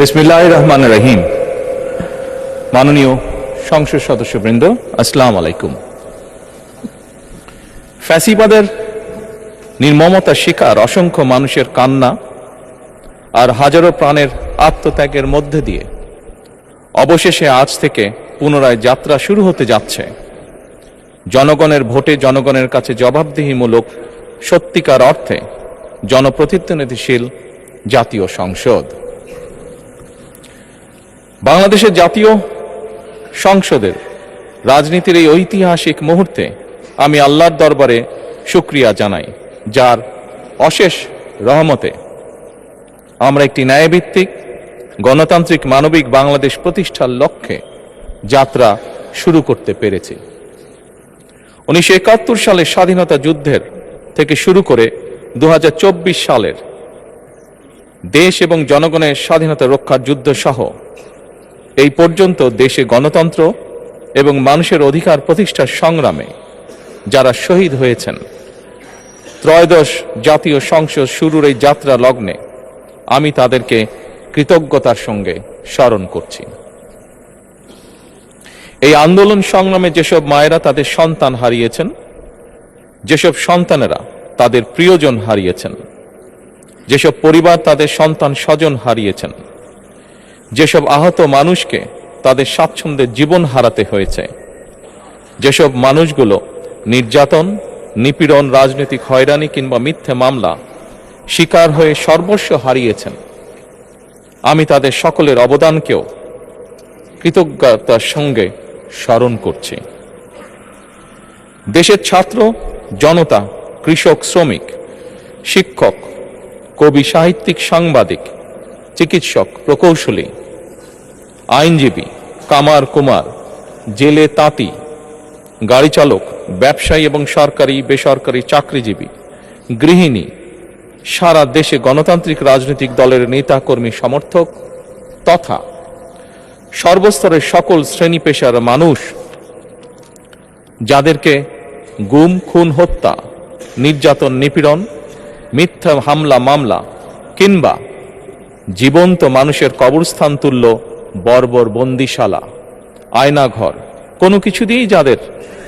বিসমিল্লাহির রহমানির রহিম। মাননীয় সংসদ সদস্যবৃন্দ, আসসালামু আলাইকুম। ফ্যাসিবাদের নির্মমতার শিকার অসংখ্য মানুষের কান্না আর হাজারো প্রাণের আত্মত্যাগের মধ্যে দিয়ে অবশেষে আজ থেকে পুনরায় যাত্রা শুরু হতে যাচ্ছে জনগণের ভোটে জনগণের কাছে জবাবদিহিমূলক সত্যিকার অর্থে জনপ্রতিনিধিশীল জাতীয় সংসদ। বাংলাদেশের জাতীয় সংসদের রাজনীতির এই ঐতিহাসিক মুহূর্তে আমি আল্লাহর দরবারে শুকরিয়া জানাই, যার অশেষ রহমতে আমরা একটি ন্যায়ভিত্তিক গণতান্ত্রিক মানবিক বাংলাদেশ প্রতিষ্ঠার লক্ষ্যে যাত্রা শুরু করতে পেরেছি। 1971 সালের স্বাধীনতা যুদ্ধের থেকে শুরু করে 2024 সালের দেশ এবং জনগণের স্বাধীনতা রক্ষার যুদ্ধ সহ এই পর্যন্ত দেশে গণতন্ত্র এবং মানুষের অধিকার প্রতিষ্ঠার সংগ্রামে যারা শহীদ হয়েছেন, ত্রয়োদশ জাতীয় সংসদ শুরুর এই যাত্রা লগ্নে আমি তাদেরকে কৃতজ্ঞতার সঙ্গে স্মরণ করছি। এই আন্দোলন সংগ্রামে যেসব মায়েরা তাদের সন্তান হারিয়েছেন, যেসব সন্তানেরা তাদের প্রিয়জন হারিয়েছেন, যেসব পরিবার তাদের সন্তান স্বজন হারিয়েছেন, যেসব আহত মানুষকে তাদের স্বাচ্ছন্দ্যের জীবন হারাতে হয়েছে, যেসব মানুষগুলো নির্যাতন, নিপীড়ন, রাজনৈতিক হয়রানি কিংবা মিথ্যে মামলা শিকার হয়ে সর্বস্ব হারিয়েছেন, আমি তাদের সকলের অবদানকেও কৃতজ্ঞতার সঙ্গে স্মরণ করছি। দেশের ছাত্র জনতা, কৃষক, শ্রমিক, শিক্ষক, কবি, সাহিত্যিক, সাংবাদিক, চিকিৎসক, প্রকৌশলী, আইনজীবী, কামার কুমার, জেলে তাঁতি, গাড়ি চালক, ব্যবসায়ী এবং সরকারি বেসরকারি চাকরিজীবী, গৃহিণী, সারা দেশে গণতান্ত্রিক রাজনৈতিক দলের নেতা কর্মী, সমর্থক তথা সর্বস্তরের সকল শ্রেণী পেশার মানুষ যাদেরকে গুম, খুন, হত্যা, নির্যাতন, নিপীড়ন, মিথ্যা হামলা মামলা কিংবা জীবন্ত মানুষের কবরস্থান তুল্য বর্বর বন্দিশালা, আয়নাঘর, কোনো কিছু দিয়েই যাদের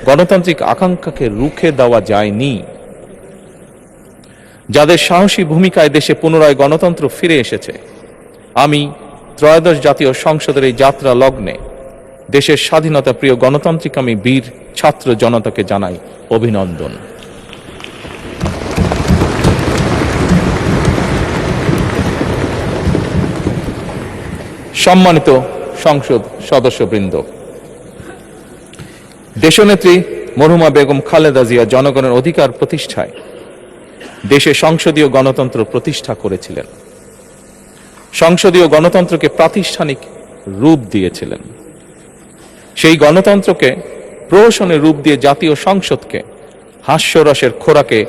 গণতান্ত্রিক আকাঙ্ক্ষাকে রুখে দেওয়া যায়নি, যাদের সাহসী ভূমিকায় দেশে পুনরায় গণতন্ত্র ফিরে এসেছে, আমি ত্রয়োদশ জাতীয় সংসদের এই যাত্রা লগ্নে দেশের স্বাধীনতা প্রিয় গণতান্ত্রিক আমি বীর ছাত্র জনতাকে জানাই অভিনন্দন। সম্মানিত সংসদ সদস্যবৃন্দ, দেশনেত্রী মরহুমা বেগম খালেদা জিয়া জনগণের অধিকার প্রতিষ্ঠায় দেশে সংসদীয় গণতন্ত্র প্রতিষ্ঠা করেছিলেন, সংসদীয় গণতন্ত্রকে প্রাতিষ্ঠানিক রূপ দিয়েছিলেন। সেই গণতন্ত্রকে প্রহসনের রূপ দিয়ে জাতীয় সংসদকে হাস্যরসের খোরাকে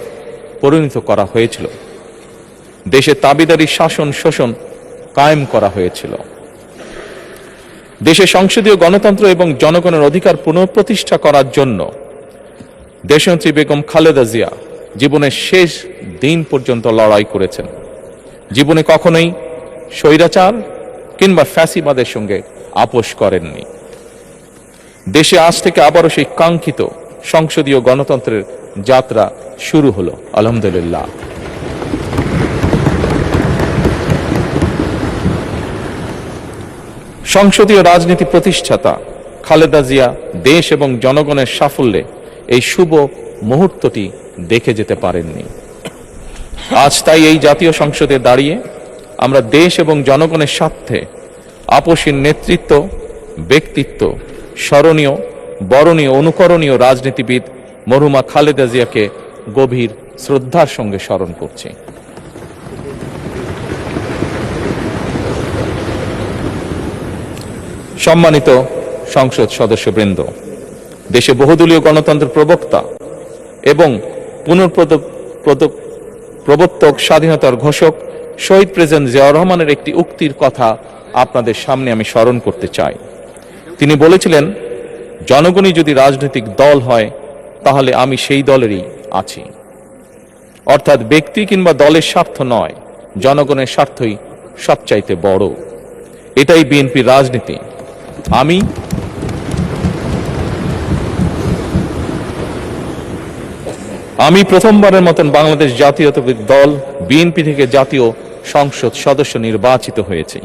পরিণত করা হয়েছিল। দেশে তাবিদারি শাসন শোষণ কায়েম করা হয়েছিল। দেশে সংসদীয় গণতন্ত্র এবং জনগণের অধিকার পুনঃপ্রতিষ্ঠা করার জন্য দেশনেত্রী বেগম খালেদা জিয়া জীবনের শেষ দিন পর্যন্ত লড়াই করেছেন। জীবনে কখনোই স্বৈরাচার কিংবা ফ্যাসিবাদের সঙ্গে আপোষ করেননি। দেশে আজ থেকে আবারও সেই কাঙ্ক্ষিত সংসদীয় গণতন্ত্রের যাত্রা শুরু হলো, আলহামদুলিল্লাহ। সংসদীয় রাজনীতি প্রতিষ্ঠাতা খালেদা জিয়া দেশ এবং জনগণের সাফল্যে এই শুভ মুহূর্তটি দেখে যেতে পারেননি। আজ তাই এই জাতীয় সংসদে দাঁড়িয়ে আমরা দেশ এবং জনগণের স্বার্থে আপসীর নেতৃত্ব, ব্যক্তিত্ব, স্মরণীয়, বরণীয়, অনুকরণীয় রাজনীতিবিদ মরহুমা খালেদা জিয়াকে গভীর শ্রদ্ধার সঙ্গে স্মরণ করছি। সম্মানিত সংসদ সদস্যবৃন্দ, দেশে বহুদলীয় গণতন্ত্রের প্রবক্তা এবং প্রবর্তক, স্বাধীনতার ঘোষক শহীদ প্রেসিডেন্ট জিয়াউর রহমানের একটি উক্তির কথা আপনাদের সামনে আমি স্মরণ করতে চাই। তিনি বলেছিলেন, জনগণই যদি রাজনৈতিক দল হয় তাহলে আমি সেই দলেরই আছি। অর্থাৎ ব্যক্তি কিংবা দলের স্বার্থ নয়, জনগণের স্বার্থই সবচাইতে বড়। এটাই বিএনপির রাজনীতি। আমি প্রথমবারের মতন বাংলাদেশ জাতীয়তাবাদী দল বিএনপি থেকে জাতীয় সংসদ সদস্য নির্বাচিত হয়েছে।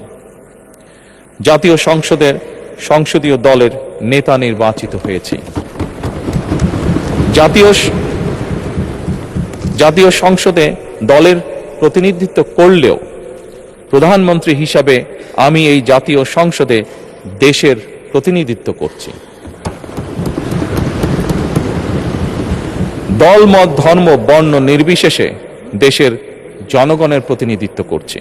জাতীয় সংসদের সংসদীয় দলের নেতা নির্বাচিত হয়েছে। জাতীয় সংসদে দলের প্রতিনিধিত্ব করলেও প্রধানমন্ত্রী হিসাবে আমি এই জাতীয় সংসদে দেশের প্রতিনিধিত্ব করছি। দল, মত, ধর্ম, বর্ণ নির্বিশেষে দেশের জনগণের প্রতিনিধিত্ব করছি।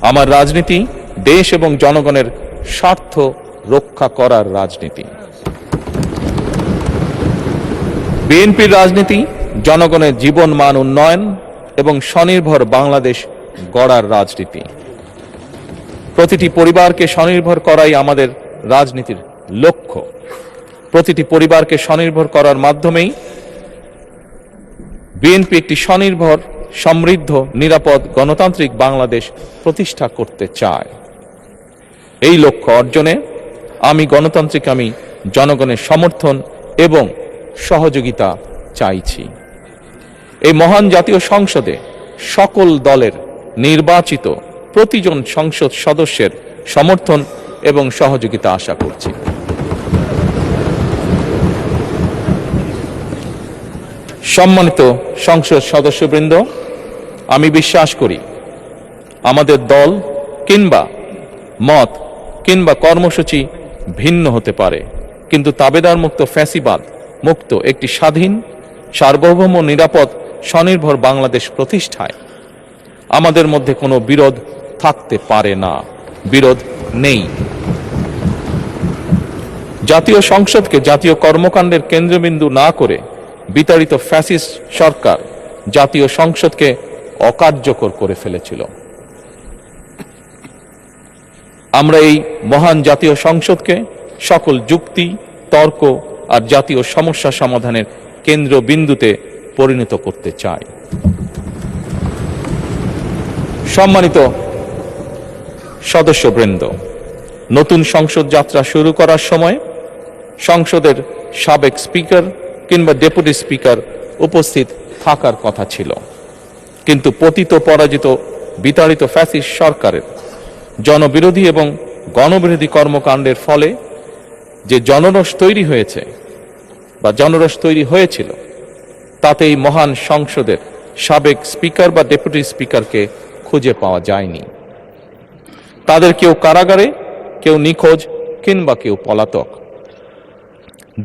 আমার রাজনীতি দেশ এবং জনগণের স্বার্থ রক্ষা করার রাজনীতি। বিএনপির রাজনীতি জনগণের জীবন মান উন্নয়ন এবং স্বনির্ভর বাংলাদেশ গড়ার রাজনীতি। প্রতিটি পরিবারকে স্বনির্ভর করাই আমাদের রাজনীতির লক্ষ্য। প্রতিটি পরিবারকে স্বনির্ভর করার মাধ্যমেই বিএনপি একটি স্বনির্ভর, সমৃদ্ধ, নিরাপদ, গণতান্ত্রিক বাংলাদেশ প্রতিষ্ঠা করতে চায়। এই লক্ষ্য অর্জনে আমি জনগণের সমর্থন এবং সহযোগিতা চাইছি। এই মহান জাতীয় সংসদে সকল দলের নির্বাচিত প্রতিজন সংসদ সদস্যের সমর্থন এবং সহযোগিতা আশা করছি। সম্মানিত সংসদ সদস্যবৃন্দ, আমি বিশ্বাস করি আমাদের দল কিংবা মত কিংবা কর্মসূচি ভিন্ন হতে পারে, কিন্তু তাবেদার মুক্ত, ফ্যাসিবাদ মুক্ত একটি স্বাধীন, সার্বভৌম, নিরাপদ, স্বনির্ভর বাংলাদেশ প্রতিষ্ঠায় আমাদের মধ্যে কোনো বিরোধ থাকতে পারে না, বিরোধ নেই। জাতীয় সংসদকে জাতীয় কর্মকাণ্ডের কেন্দ্রবিন্দু না করে বিতাড়িত ফ্যাসিস্ট সরকার জাতীয় সংসদকে অকার্যকর করে ফেলেছিল। আমরা এই মহান জাতীয় সংসদকে সকল যুক্তি, তর্ক আর জাতীয় সমস্যা সমাধানের কেন্দ্রবিন্দুতে পরিণত করতে চাই। সম্মানিত সদস্যবৃন্দ, নতুন সংসদ যাত্রা শুরু করার সময় সংসদের সাবেক স্পিকার কিংবা ডেপুটি স্পিকার উপস্থিত থাকার কথা ছিল, কিন্তু পতিত, পরাজিত, বিতাড়িত ফ্যাসিস্ট সরকারের জনবিরোধী এবং গণবিরোধী কর্মকাণ্ডের ফলে যে জনরোষ তৈরি হয়েছিল তাতে এই মহান সংসদের সাবেক স্পিকার বা ডেপুটি স্পিকারকে খুঁজে পাওয়া যায়নি। তাদের কেউ কারাগারে, কেউ নিখোঁজ কিংবা কেউ পলাতক।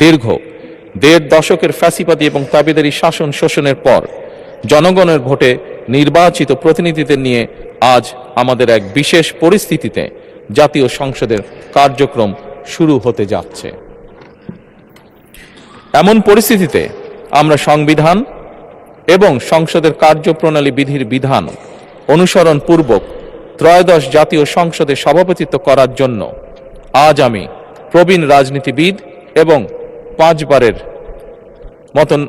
দীর্ঘ ১.৫ দশকের ফ্যাসিবাদী এবং তাবেদারি শাসন শোষণের পর জনগণের ভোটে নির্বাচিত প্রতিনিধিদের নিয়ে আজ আমাদের এক বিশেষ পরিস্থিতিতে জাতীয় সংসদের কার্যক্রম শুরু হতে যাচ্ছে। এমন পরিস্থিতিতে আমরা সংবিধান এবং সংসদের কার্যপ্রণালী বিধির বিধান অনুসরণ পূর্বক ত্রয়োদশ জাতীয় সংসদে সভাপতিত্ব করার জন্য আজ আমি প্রবীণ রাজনীতিবিদ এবং 5 বারের মতন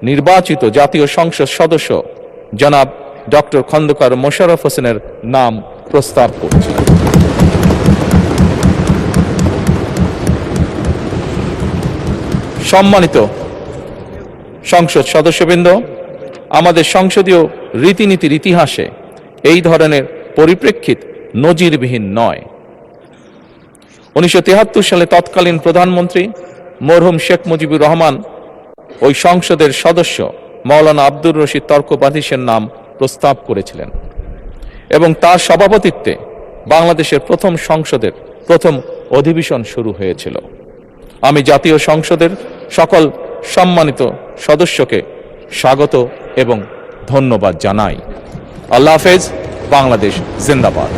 নির্বাচিত জাতীয় সংসদ সদস্য জনাব ডক্টর খন্দকার মোশাররফ হোসেনের নাম প্রস্তাব করছি। সম্মানিত সংসদ সদস্যবৃন্দ, আমাদের সংসদীয় রীতিনীতির ইতিহাসে এই ধরনের পরিপ্রেক্ষিত নজিরবিহীন নয়। 1973 সালে তৎকালীন প্রধানমন্ত্রী মরহুম শেখ মুজিবুর রহমান ওই সংসদের সদস্য মাওলানা আব্দুর রশিদ তর্কবাদীশের নাম প্রস্তাব করেছিলেন এবং তার সভাপতিত্বে বাংলাদেশের প্রথম সংসদের প্রথম অধিবেশন শুরু হয়েছিল। আমি জাতীয় সংসদের সকল সম্মানিত সদস্যকে স্বাগত এবং ধন্যবাদ জানাই। আল্লাহ হাফেজ। বাংলাদেশ জিন্দাবাদ।